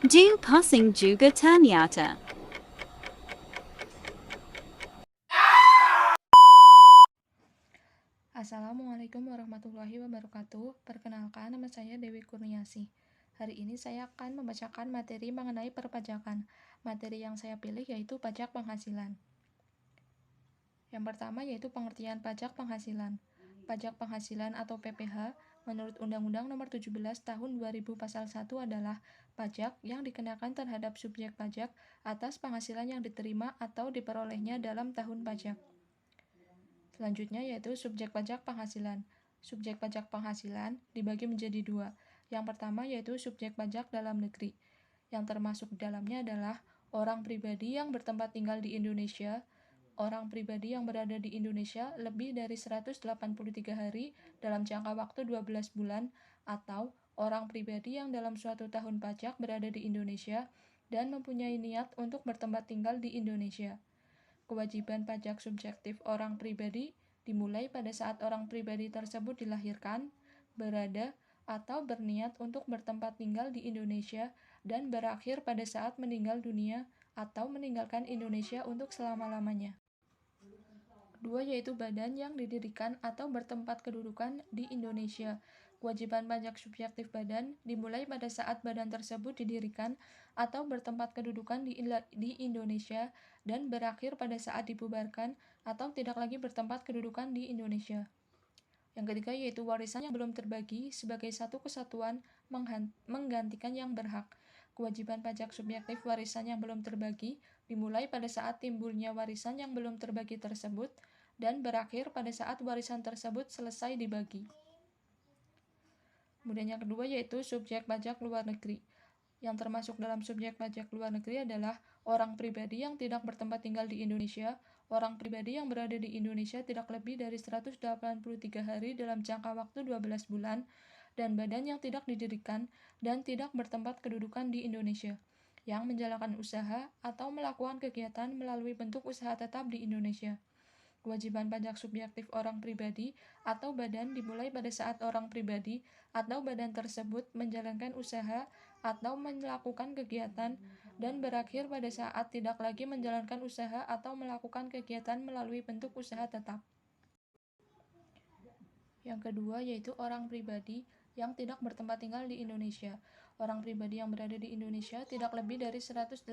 Du passing juga ternyata. Assalamualaikum warahmatullahi wabarakatuh. Perkenalkan, nama saya Dewi Kurniasih. Hari ini saya akan membacakan materi mengenai perpajakan. Materi yang saya pilih yaitu pajak penghasilan. Yang pertama yaitu pengertian pajak penghasilan. Pajak penghasilan atau PPh menurut Undang-Undang Nomor 17 Tahun 2000 Pasal 1 adalah pajak yang dikenakan terhadap subjek pajak atas penghasilan yang diterima atau diperolehnya dalam tahun pajak. Selanjutnya yaitu subjek pajak penghasilan. Subjek pajak penghasilan dibagi menjadi dua. Yang pertama yaitu subjek pajak dalam negeri. Yang termasuk dalamnya adalah orang pribadi yang bertempat tinggal di Indonesia, orang pribadi yang berada di Indonesia lebih dari 183 hari dalam jangka waktu 12 bulan, atau orang pribadi yang dalam suatu tahun pajak berada di Indonesia dan mempunyai niat untuk bertempat tinggal di Indonesia. Kewajiban pajak subjektif orang pribadi dimulai pada saat orang pribadi tersebut dilahirkan, berada, atau berniat untuk bertempat tinggal di Indonesia dan berakhir pada saat meninggal dunia atau meninggalkan Indonesia untuk selama-lamanya. Kedua yaitu badan yang didirikan atau bertempat kedudukan di Indonesia. Kewajiban pajak subjektif badan dimulai pada saat badan tersebut didirikan atau bertempat kedudukan di Indonesia dan berakhir pada saat dibubarkan atau tidak lagi bertempat kedudukan di Indonesia. Yang ketiga yaitu warisan yang belum terbagi sebagai satu kesatuan menggantikan yang berhak. Kewajiban pajak subjektif warisan yang belum terbagi dimulai pada saat timbulnya warisan yang belum terbagi tersebut dan berakhir pada saat warisan tersebut selesai dibagi. Kemudian yang kedua yaitu subjek pajak luar negeri. Yang termasuk dalam subjek pajak luar negeri adalah orang pribadi yang tidak bertempat tinggal di Indonesia, orang pribadi yang berada di Indonesia tidak lebih dari 183 hari dalam jangka waktu 12 bulan, dan badan yang tidak didirikan dan tidak bertempat kedudukan di Indonesia, yang menjalankan usaha atau melakukan kegiatan melalui bentuk usaha tetap di Indonesia. Kewajiban pajak subjektif orang pribadi atau badan dimulai pada saat orang pribadi atau badan tersebut menjalankan usaha atau melakukan kegiatan dan berakhir pada saat tidak lagi menjalankan usaha atau melakukan kegiatan melalui bentuk usaha tetap. Yang kedua yaitu orang pribadi yang tidak bertempat tinggal di Indonesia. Orang pribadi yang berada di Indonesia tidak lebih dari 183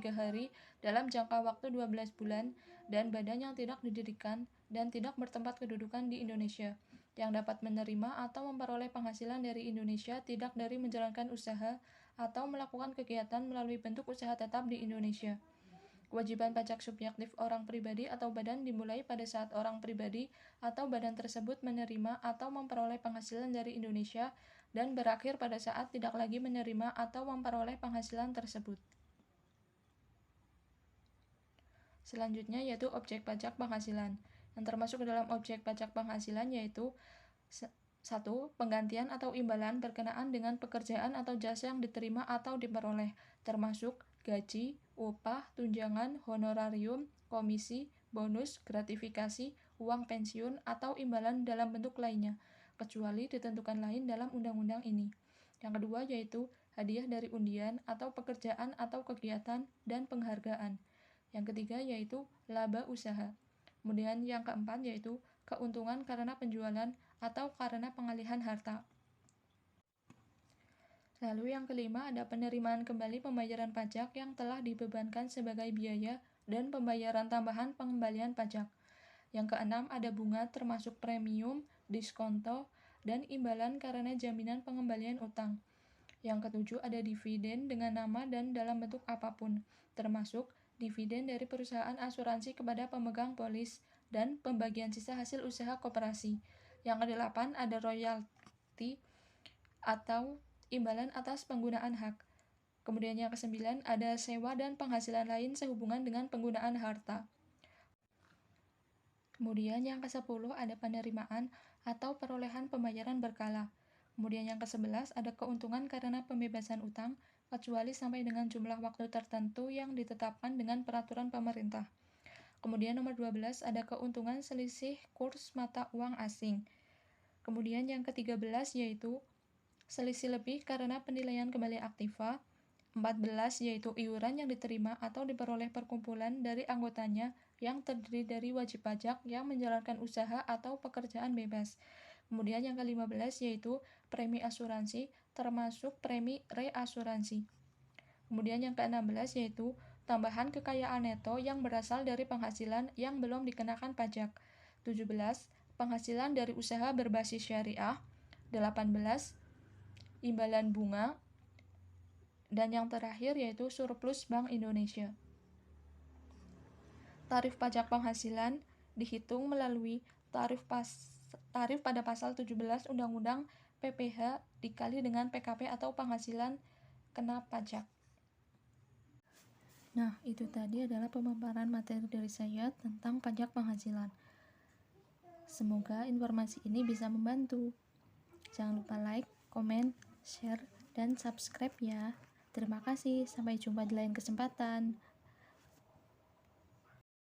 hari dalam jangka waktu 12 bulan dan badan yang tidak didirikan dan tidak bertempat kedudukan di Indonesia yang dapat menerima atau memperoleh penghasilan dari Indonesia tidak dari menjalankan usaha atau melakukan kegiatan melalui bentuk usaha tetap di Indonesia. Kewajiban pajak subjektif orang pribadi atau badan dimulai pada saat orang pribadi atau badan tersebut menerima atau memperoleh penghasilan dari Indonesia dan berakhir pada saat tidak lagi menerima atau memperoleh penghasilan tersebut. Selanjutnya yaitu objek pajak penghasilan. Yang termasuk dalam objek pajak penghasilan yaitu 1. Penggantian atau imbalan berkenaan dengan pekerjaan atau jasa yang diterima atau diperoleh, termasuk gaji, upah, tunjangan, honorarium, komisi, bonus, gratifikasi, uang pensiun, atau imbalan dalam bentuk lainnya, kecuali ditentukan lain dalam undang-undang ini. Yang kedua yaitu hadiah dari undian atau pekerjaan atau kegiatan dan penghargaan. Yang ketiga yaitu laba usaha. Kemudian yang keempat yaitu keuntungan karena penjualan atau karena pengalihan harta. Lalu yang kelima ada penerimaan kembali pembayaran pajak yang telah dibebankan sebagai biaya dan pembayaran tambahan pengembalian pajak. Yang keenam ada bunga termasuk premium, diskonto, dan imbalan karena jaminan pengembalian utang. Yang ketujuh ada dividen dengan nama dan dalam bentuk apapun, termasuk dividen dari perusahaan asuransi kepada pemegang polis dan pembagian sisa hasil usaha koperasi. Yang kedelapan ada royalti atau imbalan atas penggunaan hak. Kemudian yang kesembilan ada sewa dan penghasilan lain sehubungan dengan penggunaan harta. Kemudian yang ke-10 ada penerimaan atau perolehan pembayaran berkala. Kemudian yang ke-11 ada keuntungan karena pembebasan utang, kecuali sampai dengan jumlah waktu tertentu yang ditetapkan dengan peraturan pemerintah. Kemudian nomor 12 ada keuntungan selisih kurs mata uang asing. Kemudian yang ke-13 yaitu selisih lebih karena penilaian kembali aktiva. 14 yaitu iuran yang diterima atau diperoleh perkumpulan dari anggotanya yang terdiri dari wajib pajak yang menjalankan usaha atau pekerjaan bebas. Kemudian yang ke-15 yaitu premi asuransi termasuk premi reasuransi. Kemudian yang ke-16 yaitu tambahan kekayaan neto yang berasal dari penghasilan yang belum dikenakan pajak. 17. Penghasilan dari usaha berbasis syariah. 18. Imbalan bunga. Dan yang terakhir yaitu surplus Bank Indonesia. Tarif pajak penghasilan dihitung melalui tarif pada pasal 17 Undang-Undang PPh dikali dengan PKP atau penghasilan kena pajak. Nah, itu tadi adalah pemaparan materi dari saya tentang pajak penghasilan. Semoga informasi ini bisa membantu. Jangan lupa like, komen, share, dan subscribe ya. Terima kasih, sampai jumpa di lain kesempatan.